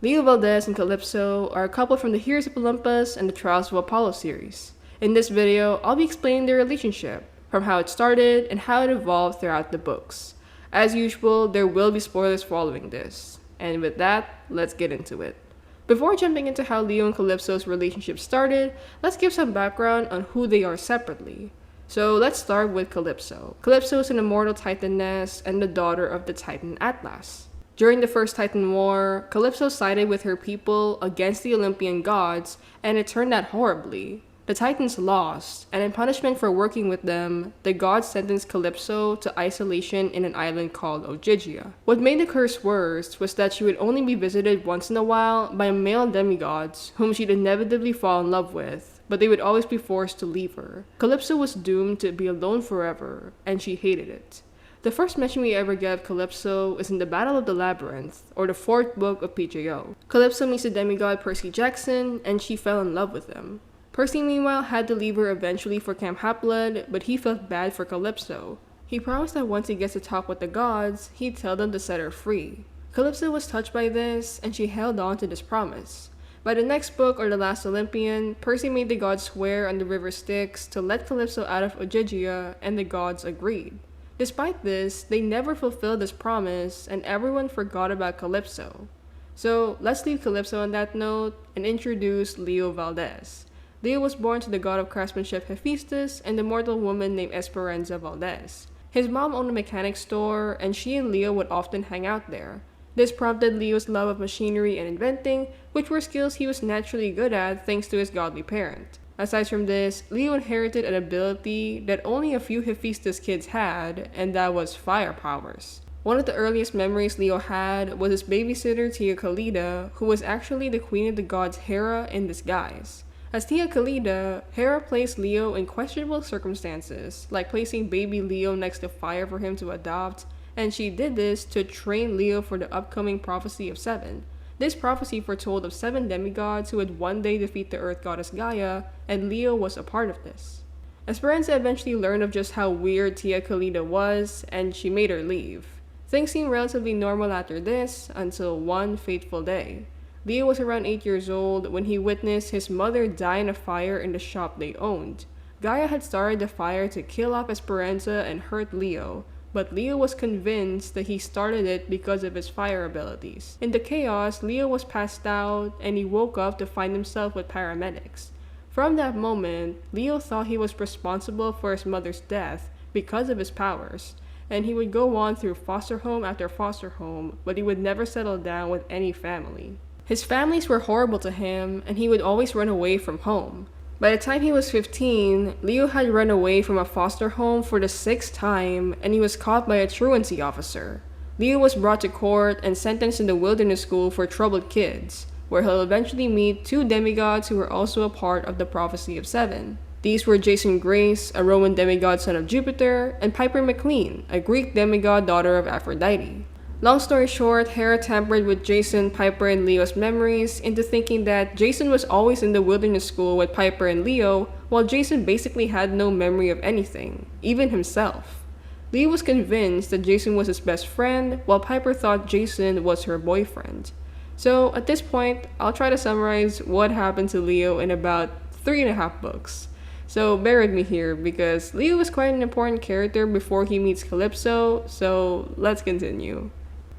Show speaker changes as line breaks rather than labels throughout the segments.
Leo, Valdez and Calypso are a couple from the Heroes of Olympus and the Trials of Apollo series. In this video, I'll be explaining their relationship, from how it started and how it evolved throughout the books. As usual, there will be spoilers following this. And with that, let's get into it. Before jumping into how Leo and Calypso's relationship started, let's give some background on who they are separately. So let's start with Calypso. Calypso is an immortal titaness and the daughter of the titan Atlas. During the First Titan War, Calypso sided with her people against the Olympian gods, and it turned out horribly. The Titans lost, and in punishment for working with them, the gods sentenced Calypso to isolation in an island called Ogygia. What made the curse worse was that she would only be visited once in a while by male demigods, whom she'd inevitably fall in love with, but they would always be forced to leave her. Calypso was doomed to be alone forever, and she hated it. The first mention we ever get of Calypso is in the Battle of the Labyrinth, or the 4th book of PJO. Calypso meets the demigod Percy Jackson, and she fell in love with him. Percy, meanwhile, had to leave her eventually for Camp Half-Blood, but he felt bad for Calypso. He promised that once he gets to talk with the gods, he'd tell them to set her free. Calypso was touched by this, and she held on to this promise. By the next book, or The Last Olympian, Percy made the gods swear on the river Styx to let Calypso out of Ogygia, and the gods agreed. Despite this, they never fulfilled this promise, and everyone forgot about Calypso. So let's leave Calypso on that note and introduce Leo Valdez. Leo was born to the god of craftsmanship Hephaestus and the mortal woman named Esperanza Valdez. His mom owned a mechanics store, and she and Leo would often hang out there. This prompted Leo's love of machinery and inventing, which were skills he was naturally good at thanks to his godly parent. Aside from this, Leo inherited an ability that only a few Hephaestus kids had, and that was fire powers. One of the earliest memories Leo had was his babysitter Tia Khalida, who was actually the queen of the gods Hera in disguise. As Tia Khalida, Hera placed Leo in questionable circumstances, like placing baby Leo next to fire for him to adopt, and she did this to train Leo for the upcoming Prophecy of Seven. This prophecy foretold of 7 demigods who would one day defeat the Earth goddess Gaia, and Leo was a part of this. Esperanza eventually learned of just how weird Tia Khalida was, and she made her leave. Things seemed relatively normal after this, until one fateful day. Leo was around 8 years old when he witnessed his mother die in a fire in the shop they owned. Gaia had started the fire to kill off Esperanza and hurt Leo, but Leo was convinced that he started it because of his fire abilities. In the chaos, Leo was passed out, and he woke up to find himself with paramedics. From that moment, Leo thought he was responsible for his mother's death because of his powers, and he would go on through foster home after foster home, but he would never settle down with any family. His families were horrible to him, and he would always run away from home. By the time he was 15, Leo had run away from a foster home for the 6th time, and he was caught by a truancy officer. Leo was brought to court and sentenced in the wilderness school for troubled kids, where he'll eventually meet 2 demigods who were also a part of the Prophecy of Seven. These were Jason Grace, a Roman demigod son of Jupiter, and Piper McLean, a Greek demigod daughter of Aphrodite. Long story short, Hera tampered with Jason, Piper, and Leo's memories into thinking that Jason was always in the wilderness school with Piper and Leo, while Jason basically had no memory of anything, even himself. Leo was convinced that Jason was his best friend, while Piper thought Jason was her boyfriend. So at this point, I'll try to summarize what happened to Leo in about 3.5 books. So bear with me here, because Leo is quite an important character before he meets Calypso, so let's continue.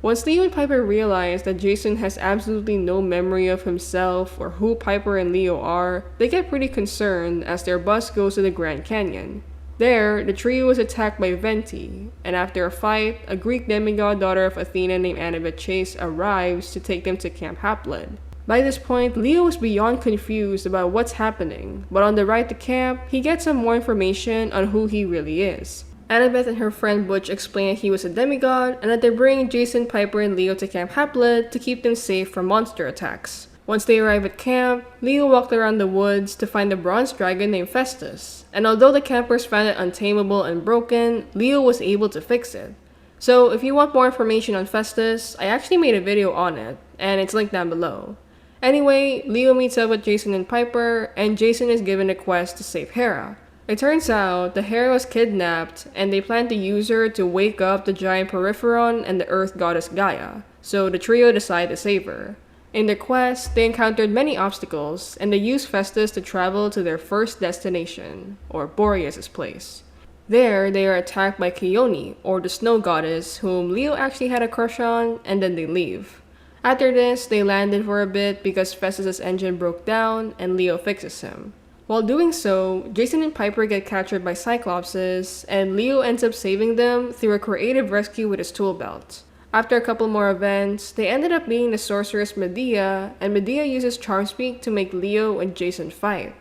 Once Leo and Piper realize that Jason has absolutely no memory of himself or who Piper and Leo are, they get pretty concerned as their bus goes to the Grand Canyon. There, the trio is attacked by Venti, and after a fight, a Greek demigod daughter of Athena named Annabeth Chase arrives to take them to Camp Half-Blood. By this point, Leo is beyond confused about what's happening, but on the ride to camp, he gets some more information on who he really is. Annabeth and her friend Butch explain that he was a demigod, and that they're bringing Jason, Piper, and Leo to Camp Half-Blood to keep them safe from monster attacks. Once they arrive at camp, Leo walked around the woods to find a bronze dragon named Festus, and although the campers found it untamable and broken, Leo was able to fix it. So if you want more information on Festus, I actually made a video on it, and it's linked down below. Anyway, Leo meets up with Jason and Piper, and Jason is given a quest to save Hera. It turns out the Hera was kidnapped, and they plan to use her to wake up the giant Peripheron and the Earth goddess Gaia, so the trio decide to save her. In their quest, they encountered many obstacles, and they used Festus to travel to their first destination, or Boreas' place. There, they are attacked by Chione, or the snow goddess, whom Leo actually had a crush on, and then they leave. After this, they landed for a bit because Festus' engine broke down, and Leo fixes him. While doing so, Jason and Piper get captured by Cyclopses, and Leo ends up saving them through a creative rescue with his tool belt. After a couple more events, they ended up meeting the sorceress Medea, and Medea uses Charmspeak to make Leo and Jason fight.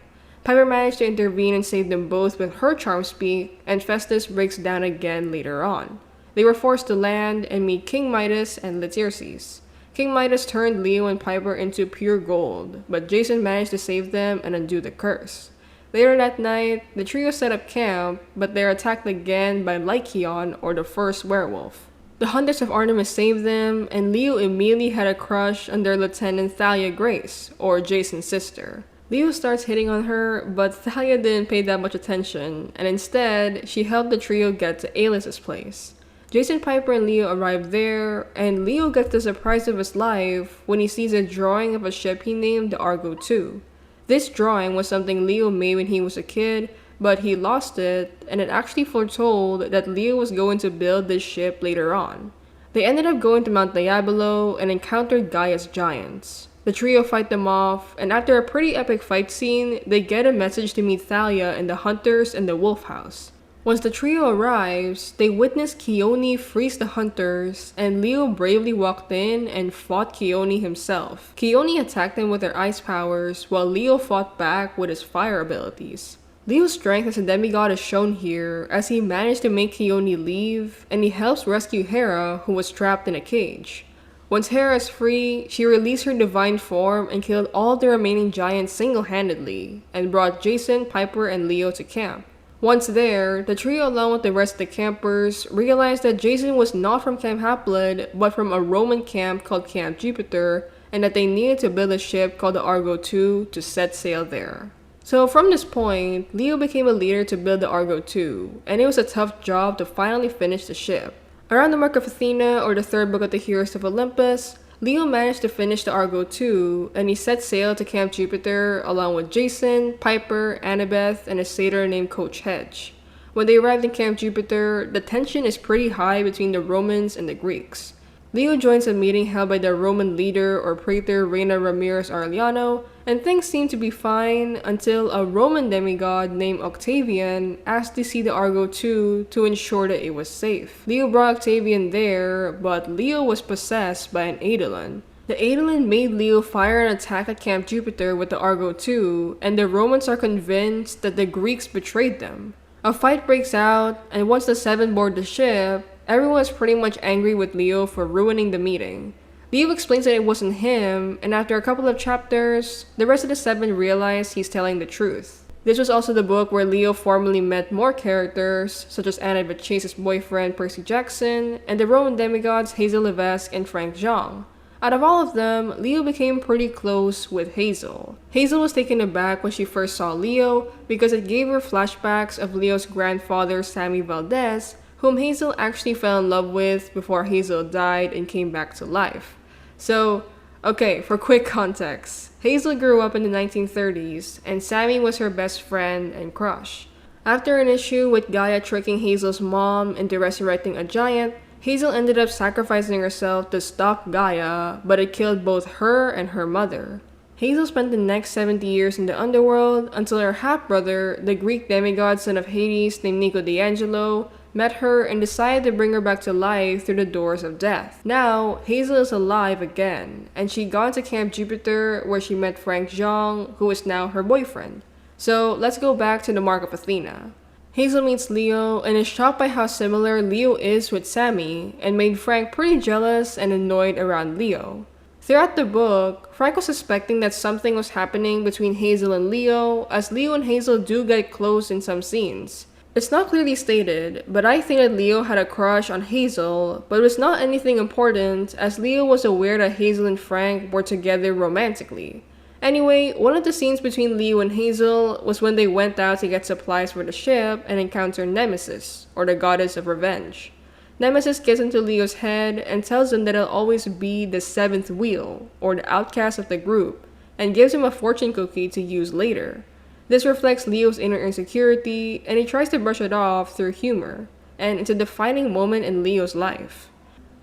Piper managed to intervene and save them both with her Charmspeak, and Festus breaks down again later on. They were forced to land and meet King Midas and Laertes. King Midas turned Leo and Piper into pure gold, but Jason managed to save them and undo the curse. Later that night, the trio set up camp, but they are attacked again by Lycaon, or the first werewolf. The Hunters of Artemis saved them, and Leo immediately had a crush on their Lieutenant Thalia Grace, or Jason's sister. Leo starts hitting on her, but Thalia didn't pay that much attention, and instead, she helped the trio get to Aelus's place. Jason, Piper, and Leo arrive there, and Leo gets the surprise of his life when he sees a drawing of a ship he named the Argo II. This drawing was something Leo made when he was a kid, but he lost it, and it actually foretold that Leo was going to build this ship later on. They ended up going to Mount Diabolo and encountered Gaia's giants. The trio fight them off, and after a pretty epic fight scene, they get a message to meet Thalia and the Hunters in the Wolf House. Once the trio arrives, they witness Chione freeze the Hunters, and Leo bravely walked in and fought Chione himself. Chione attacked them with her ice powers, while Leo fought back with his fire abilities. Leo's strength as a demigod is shown here, as he managed to make Chione leave, and he helps rescue Hera, who was trapped in a cage. Once Hera is free, she released her divine form and killed all the remaining giants single-handedly, and brought Jason, Piper, and Leo to camp. Once there, the trio along with the rest of the campers realized that Jason was not from Camp Half-Blood, but from a Roman camp called Camp Jupiter, and that they needed to build a ship called the Argo II to set sail there. So from this point, Leo became a leader to build the Argo II, and it was a tough job to finally finish the ship. Around the mark of Athena, or the third book of the Heroes of Olympus, Leo managed to finish the Argo II, and he set sail to Camp Jupiter along with Jason, Piper, Annabeth, and a satyr named Coach Hedge. When they arrived in Camp Jupiter, the tension is pretty high between the Romans and the Greeks. Leo joins a meeting held by the Roman leader or praetor Reyna Ramirez-Arellano, and things seem to be fine until a Roman demigod named Octavian asked to see the Argo II to ensure that it was safe. Leo brought Octavian there, but Leo was possessed by an Eidolon. The Eidolon made Leo fire an attack at Camp Jupiter with the Argo II, and the Romans are convinced that the Greeks betrayed them. A fight breaks out, and once the seven board the ship, everyone is pretty much angry with Leo for ruining the meeting. Leo explains that it wasn't him, and after a couple of chapters, the rest of the seven realize he's telling the truth. This was also the book where Leo formally met more characters, such as Annabeth Chase's boyfriend Percy Jackson, and the Roman demigods Hazel Levesque and Frank Zhang. Out of all of them, Leo became pretty close with Hazel. Hazel was taken aback when she first saw Leo because it gave her flashbacks of Leo's grandfather Sammy Valdez, whom Hazel actually fell in love with before Hazel died and came back to life. So, okay, for quick context, Hazel grew up in the 1930s, and Sammy was her best friend and crush. After an issue with Gaia tricking Hazel's mom into resurrecting a giant, Hazel ended up sacrificing herself to stop Gaia, but it killed both her and her mother. Hazel spent the next 70 years in the underworld until her half-brother, the Greek demigod son of Hades named Nico the Angelo, met her and decided to bring her back to life through the doors of death. Now, Hazel is alive again, and she'd gone to Camp Jupiter where she met Frank Zhang, who is now her boyfriend. So, let's go back to the Mark of Athena. Hazel meets Leo and is shocked by how similar Leo is with Sammy, and made Frank pretty jealous and annoyed around Leo. Throughout the book, Frank was suspecting that something was happening between Hazel and Leo, as Leo and Hazel do get close in some scenes. It's not clearly stated, but I think that Leo had a crush on Hazel, but it was not anything important as Leo was aware that Hazel and Frank were together romantically. Anyway, one of the scenes between Leo and Hazel was when they went out to get supplies for the ship and encountered Nemesis, or the goddess of revenge. Nemesis gets into Leo's head and tells him that he'll always be the seventh wheel, or the outcast of the group, and gives him a fortune cookie to use later. This reflects Leo's inner insecurity, and he tries to brush it off through humor, and it's a defining moment in Leo's life.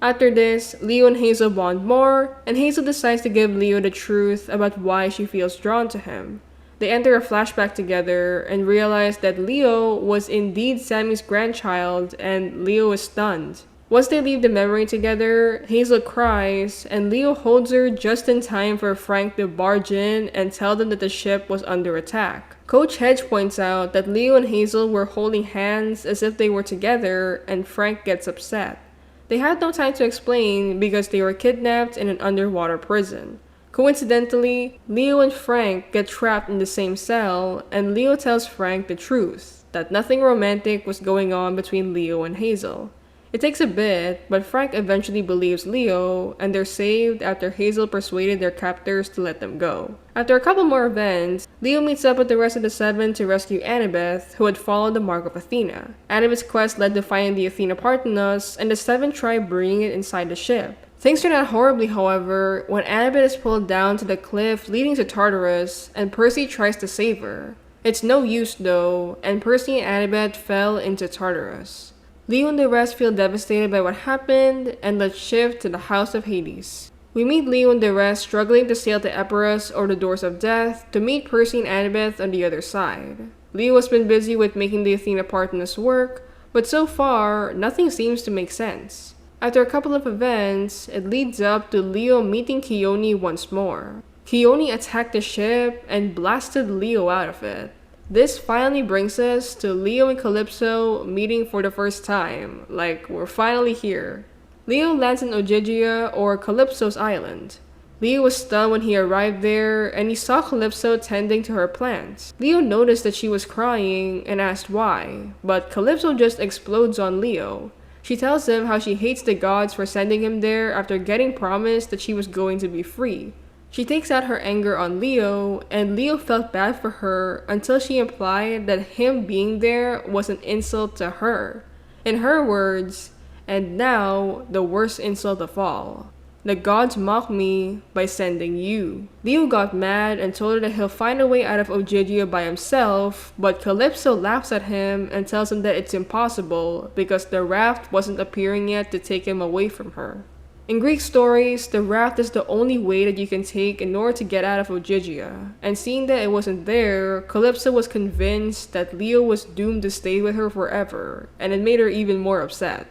After this, Leo and Hazel bond more, and Hazel decides to give Leo the truth about why she feels drawn to him. They enter a flashback together and realize that Leo was indeed Sammy's grandchild, and Leo is stunned. Once they leave the memory together, Hazel cries, and Leo holds her just in time for Frank to barge in and tell them that the ship was under attack. Coach Hedge points out that Leo and Hazel were holding hands as if they were together, and Frank gets upset. They had no time to explain because they were kidnapped in an underwater prison. Coincidentally, Leo and Frank get trapped in the same cell, and Leo tells Frank the truth, that nothing romantic was going on between Leo and Hazel. It takes a bit, but Frank eventually believes Leo, and they're saved after Hazel persuaded their captors to let them go. After a couple more events, Leo meets up with the rest of the Seven to rescue Annabeth, who had followed the mark of Athena. Annabeth's quest led to finding the Athena Parthenos, and the Seven try bringing it inside the ship. Things turn out horribly, however, when Annabeth is pulled down to the cliff leading to Tartarus, and Percy tries to save her. It's no use though, and Percy and Annabeth fell into Tartarus. Leo and the rest feel devastated by what happened, and let's shift to the House of Hades. We meet Leo and the rest struggling to sail to Epirus or the Doors of Death to meet Percy and Annabeth on the other side. Leo has been busy with making the Athena Parthenos work, but so far, nothing seems to make sense. After a couple of events, it leads up to Leo meeting Chione once more. Chione attacked the ship and blasted Leo out of it. This finally brings us to Leo and Calypso meeting for the first time, like we're finally here. Leo lands in Ogygia, or Calypso's island. Leo was stunned when he arrived there, and he saw Calypso tending to her plants. Leo noticed that she was crying and asked why, but Calypso just explodes on Leo. She tells him how she hates the gods for sending him there after getting promised that she was going to be free. She takes out her anger on Leo, and Leo felt bad for her until she implied that him being there was an insult to her. In her words, and now the worst insult of all. The gods mock me by sending you. Leo got mad and told her that he'll find a way out of Ogygia by himself, but Calypso laughs at him and tells him that it's impossible because the raft wasn't appearing yet to take him away from her. In Greek stories, the raft is the only way that you can take in order to get out of Ogygia, and seeing that it wasn't there, Calypso was convinced that Leo was doomed to stay with her forever, and it made her even more upset.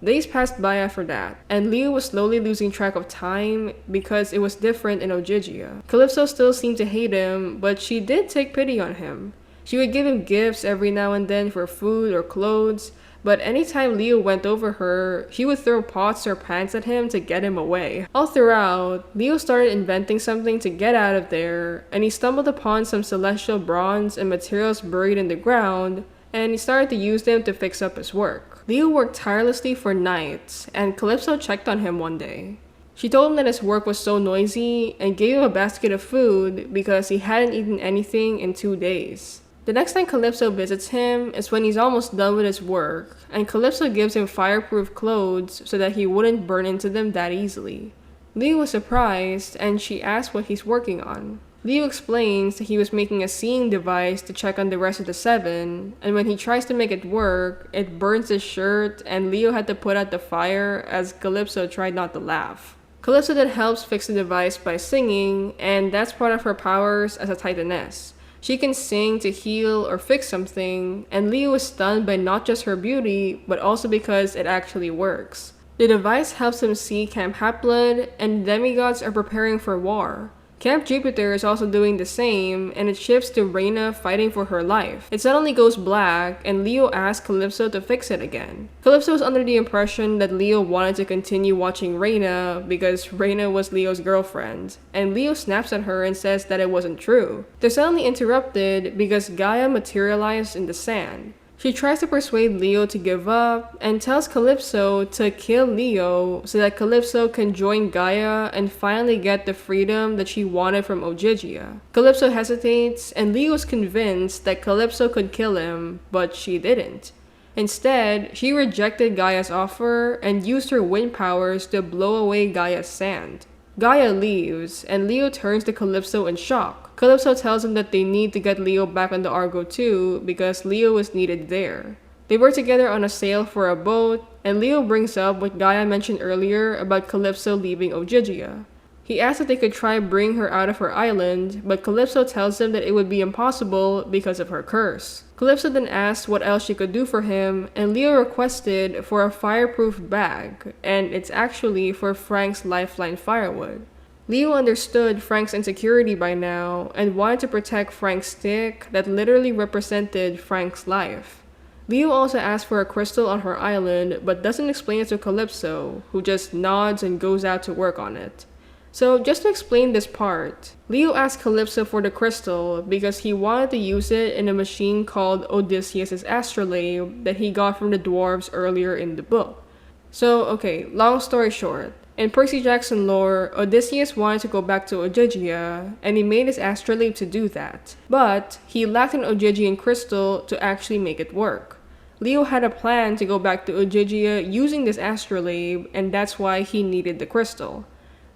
Days passed by after that, and Leo was slowly losing track of time because it was different in Ogygia. Calypso still seemed to hate him, but she did take pity on him. She would give him gifts every now and then for food or clothes, but anytime Leo went over her, she would throw pots or pans at him to get him away. All throughout, Leo started inventing something to get out of there, and he stumbled upon some celestial bronze and materials buried in the ground, and he started to use them to fix up his work. Leo worked tirelessly for nights, and Calypso checked on him one day. She told him that his work was so noisy and gave him a basket of food because he hadn't eaten anything in 2 days. The next time Calypso visits him is when he's almost done with his work, and Calypso gives him fireproof clothes so that he wouldn't burn into them that easily. Leo was surprised, and she asked what he's working on. Leo explains that he was making a seeing device to check on the rest of the Seven, and when he tries to make it work, it burns his shirt, and Leo had to put out the fire as Calypso tried not to laugh. Calypso then helps fix the device by singing, and that's part of her powers as a Titaness. She can sing to heal or fix something, and Leo is stunned by not just her beauty, but also because it actually works. The device helps him see Camp Half-Blood, and the demigods are preparing for war. Camp Jupiter is also doing the same, and it shifts to Reyna fighting for her life. It suddenly goes black, and Leo asks Calypso to fix it again. Calypso is under the impression that Leo wanted to continue watching Reyna because Reyna was Leo's girlfriend, and Leo snaps at her and says that it wasn't true. They're suddenly interrupted because Gaia materialized in the sand. She tries to persuade Leo to give up and tells Calypso to kill Leo so that Calypso can join Gaia and finally get the freedom that she wanted from Ogygia. Calypso hesitates, and Leo is convinced that Calypso could kill him, but she didn't. Instead, she rejected Gaia's offer and used her wind powers to blow away Gaia's sand. Gaia leaves, and Leo turns to Calypso in shock. Calypso tells him that they need to get Leo back on the Argo too because Leo is needed there. They work together on a sail for a boat, and Leo brings up what Gaia mentioned earlier about Calypso leaving Ogygia. He asks if they could try bring her out of her island, but Calypso tells him that it would be impossible because of her curse. Calypso then asks what else she could do for him, and Leo requested for a fireproof bag, and it's actually for Frank's lifeline firewood. Leo understood Frank's insecurity by now, and wanted to protect Frank's stick that literally represented Frank's life. Leo also asks for a crystal on her island, but doesn't explain it to Calypso, who just nods and goes out to work on it. So just to explain this part, Leo asked Calypso for the crystal because he wanted to use it in a machine called Odysseus' astrolabe that he got from the dwarves earlier in the book. So okay, long story short, in Percy Jackson lore, Odysseus wanted to go back to Ogygia, and he made his astrolabe to do that. But he lacked an Ogygian crystal to actually make it work. Leo had a plan to go back to Ogygia using this astrolabe, and that's why he needed the crystal.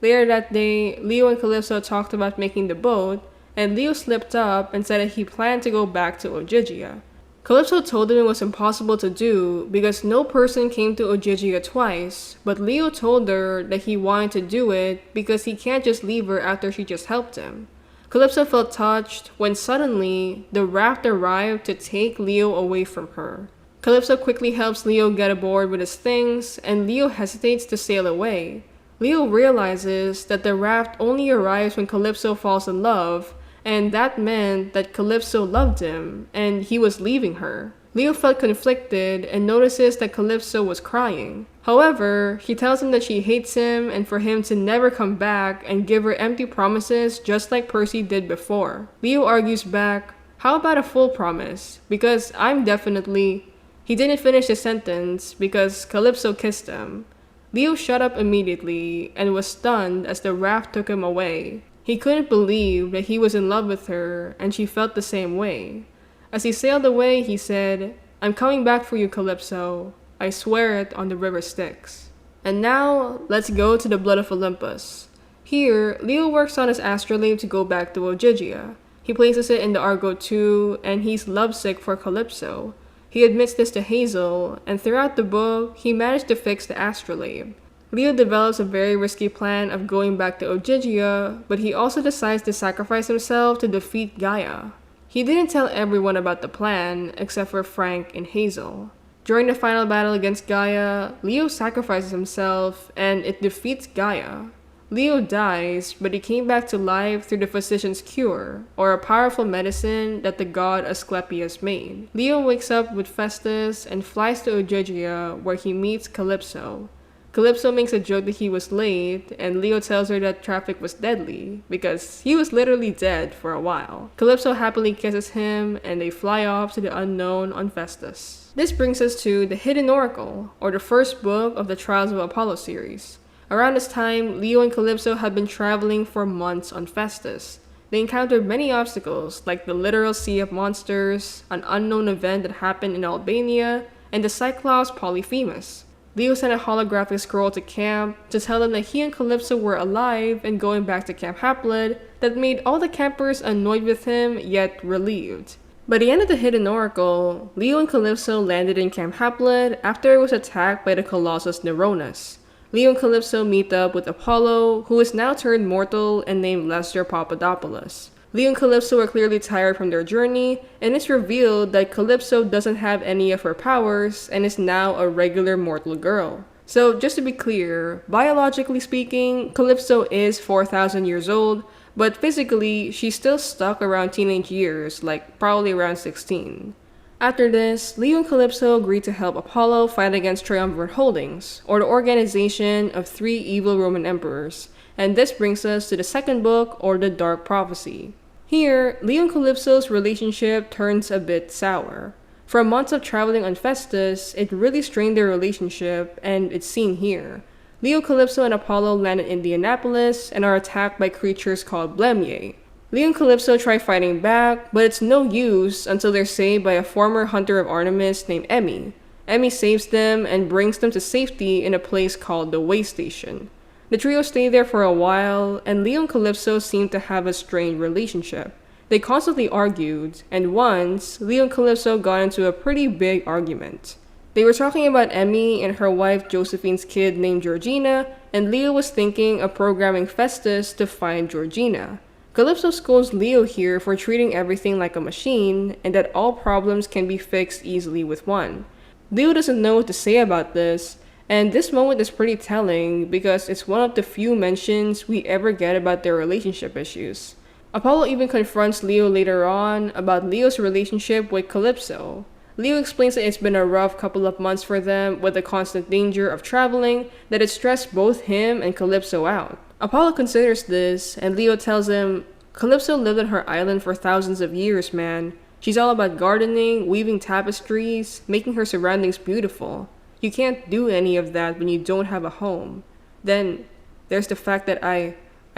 Later that day, Leo and Calypso talked about making the boat, and Leo slipped up and said that he planned to go back to Ogygia. Calypso told him it was impossible to do because no person came to Ogygia twice, but Leo told her that he wanted to do it because he can't just leave her after she just helped him. Calypso felt touched when suddenly the raft arrived to take Leo away from her. Calypso quickly helps Leo get aboard with his things, and Leo hesitates to sail away. Leo realizes that the raft only arrives when Calypso falls in love, and that meant that Calypso loved him, and he was leaving her. Leo felt conflicted and notices that Calypso was crying. However, he tells him that she hates him and for him to never come back and give her empty promises just like Percy did before. Leo argues back, "How about a full promise? Because I'm definitely..." He didn't finish the sentence because Calypso kissed him. Leo shut up immediately and was stunned as the raft took him away. He couldn't believe that he was in love with her, and she felt the same way. As he sailed away, he said, "I'm coming back for you, Calypso. I swear it on the river Styx." And now, let's go to the Blood of Olympus. Here, Leo works on his astrolabe to go back to Ogygia. He places it in the Argo too, and he's lovesick for Calypso. He admits this to Hazel, and throughout the book, he managed to fix the astrolabe. Leo develops a very risky plan of going back to Ogygia, but he also decides to sacrifice himself to defeat Gaia. He didn't tell everyone about the plan, except for Frank and Hazel. During the final battle against Gaia, Leo sacrifices himself, and it defeats Gaia. Leo dies, but he came back to life through the physician's cure, or a powerful medicine that the god Asclepius made. Leo wakes up with Festus and flies to Ogygia, where he meets Calypso. Calypso makes a joke that he was late, and Leo tells her that traffic was deadly, because he was literally dead for a while. Calypso happily kisses him, and they fly off to the unknown on Festus. This brings us to the Hidden Oracle, or the first book of the Trials of Apollo series. Around this time, Leo and Calypso had been traveling for months on Festus. They encountered many obstacles, like the literal sea of monsters, an unknown event that happened in Albania, and the Cyclops Polyphemus. Leo sent a holographic scroll to camp to tell them that he and Calypso were alive and going back to Camp Haplid that made all the campers annoyed with him, yet relieved. By the end of the Hidden Oracle, Leo and Calypso landed in Camp Haplid after it was attacked by the Colossus Neuronus. Leo and Calypso meet up with Apollo, who is now turned mortal and named Lester Papadopoulos. Leo and Calypso are clearly tired from their journey, and it's revealed that Calypso doesn't have any of her powers and is now a regular mortal girl. So just to be clear, biologically speaking, Calypso is 4,000 years old, but physically, she's still stuck around teenage years, like probably around 16. After this, Leo and Calypso agreed to help Apollo fight against Triumvirate Holdings, or the organization of 3 evil Roman emperors, and this brings us to the second book, or the Dark Prophecy. Here, Leo and Calypso's relationship turns a bit sour. From months of traveling on Festus, it really strained their relationship, and it's seen here. Leo, Calypso, and Apollo land in Indianapolis and are attacked by creatures called Blemye. Leo and Calypso try fighting back, but it's no use until they're saved by a former hunter of Artemis named Emmy. Emmy saves them and brings them to safety in a place called the Way Station. The trio stay there for a while, and Leo and Calypso seem to have a strained relationship. They constantly argued, and once, Leo and Calypso got into a pretty big argument. They were talking about Emmy and her wife Josephine's kid named Georgina, and Leo was thinking of programming Festus to find Georgina. Calypso scolds Leo here for treating everything like a machine, and that all problems can be fixed easily with one. Leo doesn't know what to say about this, and this moment is pretty telling because it's one of the few mentions we ever get about their relationship issues. Apollo even confronts Leo later on about Leo's relationship with Calypso. Leo explains that it's been a rough couple of months for them with the constant danger of traveling, that it stressed both him and Calypso out. Apollo considers this, and Leo tells him, Calypso lived on her island for thousands of years, man. She's all about gardening, weaving tapestries, making her surroundings beautiful. You can't do any of that when you don't have a home. Then, there's the fact that I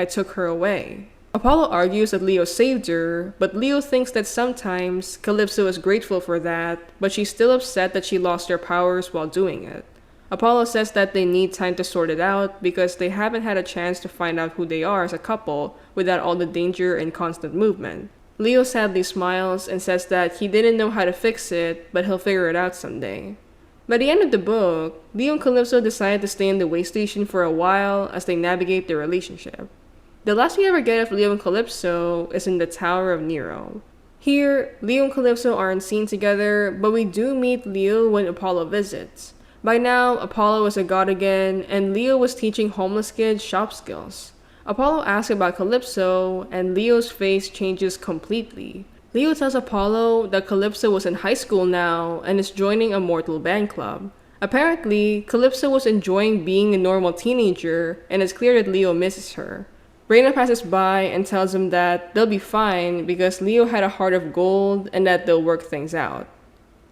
took her away. Apollo argues that Leo saved her, but Leo thinks that sometimes Calypso is grateful for that, but she's still upset that she lost her powers while doing it. Apollo says that they need time to sort it out because they haven't had a chance to find out who they are as a couple without all the danger and constant movement. Leo sadly smiles and says that he didn't know how to fix it, but he'll figure it out someday. By the end of the book, Leo and Calypso decide to stay in the Way Station for a while as they navigate their relationship. The last we ever get of Leo and Calypso is in the Tower of Nero. Here, Leo and Calypso aren't seen together, but we do meet Leo when Apollo visits. By now, Apollo is a god again, and Leo was teaching homeless kids shop skills. Apollo asks about Calypso, and Leo's face changes completely. Leo tells Apollo that Calypso was in high school now and is joining a mortal band club. Apparently, Calypso was enjoying being a normal teenager, and it's clear that Leo misses her. Reyna passes by and tells him that they'll be fine because Leo had a heart of gold and that they'll work things out.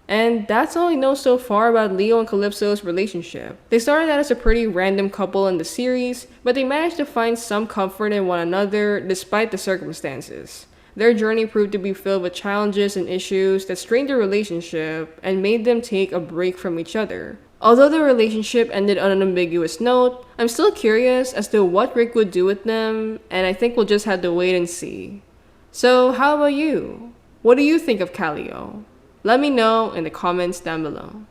And that's all we know so far about Leo and Calypso's relationship. They started out as a pretty random couple in the series, but they managed to find some comfort in one another despite the circumstances. Their journey proved to be filled with challenges and issues that strained their relationship and made them take a break from each other. Although the relationship ended on an ambiguous note, I'm still curious as to what Rick would do with them, and I think we'll just have to wait and see. So how about you? What do you think of Callio? Let me know in the comments down below.